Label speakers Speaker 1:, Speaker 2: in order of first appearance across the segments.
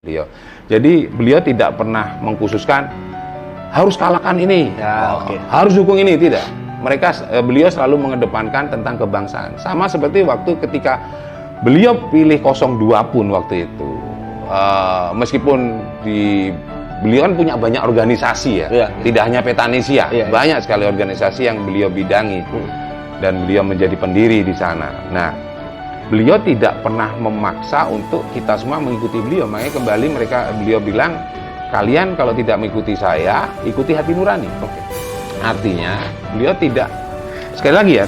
Speaker 1: beliau. Jadi beliau tidak pernah mengkhususkan harus kalahkan ini, harus dukung ini, tidak. Beliau selalu mengedepankan tentang kebangsaan. Sama seperti waktu ketika beliau pilih 02 pun waktu itu, meskipun beliau kan punya banyak organisasi ya, tidak hanya Petanesia, banyak sekali organisasi yang beliau bidangi dan beliau menjadi pendiri di sana. Nah, beliau tidak pernah memaksa untuk kita semua mengikuti beliau. Makanya kembali beliau bilang, kalian kalau tidak mengikuti saya, ikuti hati nurani. Artinya beliau tidak, sekali lagi ya,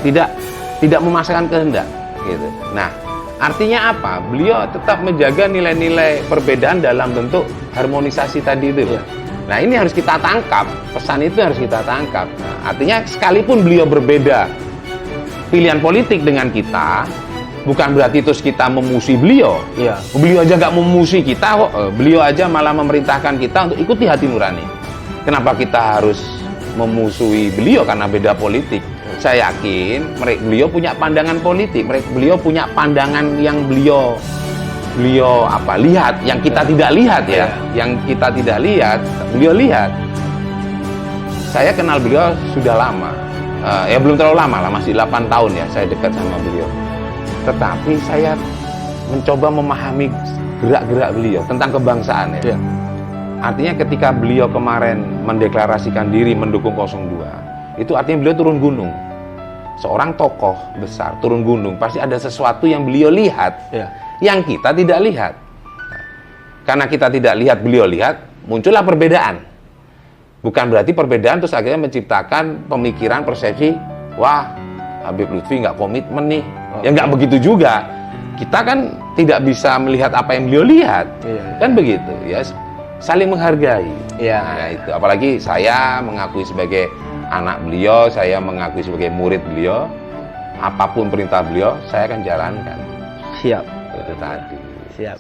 Speaker 1: tidak memaksakan kehendak gitu. Nah, artinya apa? Beliau tetap menjaga nilai-nilai perbedaan dalam bentuk harmonisasi tadi itu. Nah, ini harus kita tangkap, pesan itu harus kita tangkap. Nah, artinya sekalipun beliau berbeda pilihan politik dengan kita, bukan berarti terus kita memusuhi beliau. Beliau aja nggak memusuhi kita kok. Beliau aja malah memerintahkan kita untuk ikuti hati nurani. Kenapa kita harus memusuhi beliau karena beda politik? Saya yakin beliau punya pandangan politik. Beliau punya pandangan yang beliau lihat, yang kita tidak lihat ya. Yang kita tidak lihat, beliau lihat. Saya kenal beliau sudah lama. Ya belum terlalu lama lah, masih 8 tahun ya saya dekat sama beliau. Tetapi saya mencoba memahami gerak-gerak beliau tentang kebangsaan ya. Artinya ketika beliau kemarin mendeklarasikan diri mendukung 02, itu artinya beliau turun gunung. Seorang tokoh besar turun gunung, pasti ada sesuatu yang beliau lihat, yang kita tidak lihat. Nah, karena kita tidak lihat, beliau lihat, muncullah perbedaan. Bukan berarti perbedaan terus akhirnya menciptakan pemikiran, persepsi, wah Habib Lutfi nggak komitmen nih. Ya nggak begitu juga. Kita kan tidak bisa melihat apa yang beliau lihat, kan begitu ya. Saling menghargai. Nah, itu. Apalagi saya mengakui sebagai anak beliau, saya mengakui sebagai murid beliau. Apapun perintah beliau, saya akan jalankan.
Speaker 2: Siap.
Speaker 1: Itu tadi.
Speaker 2: Siap.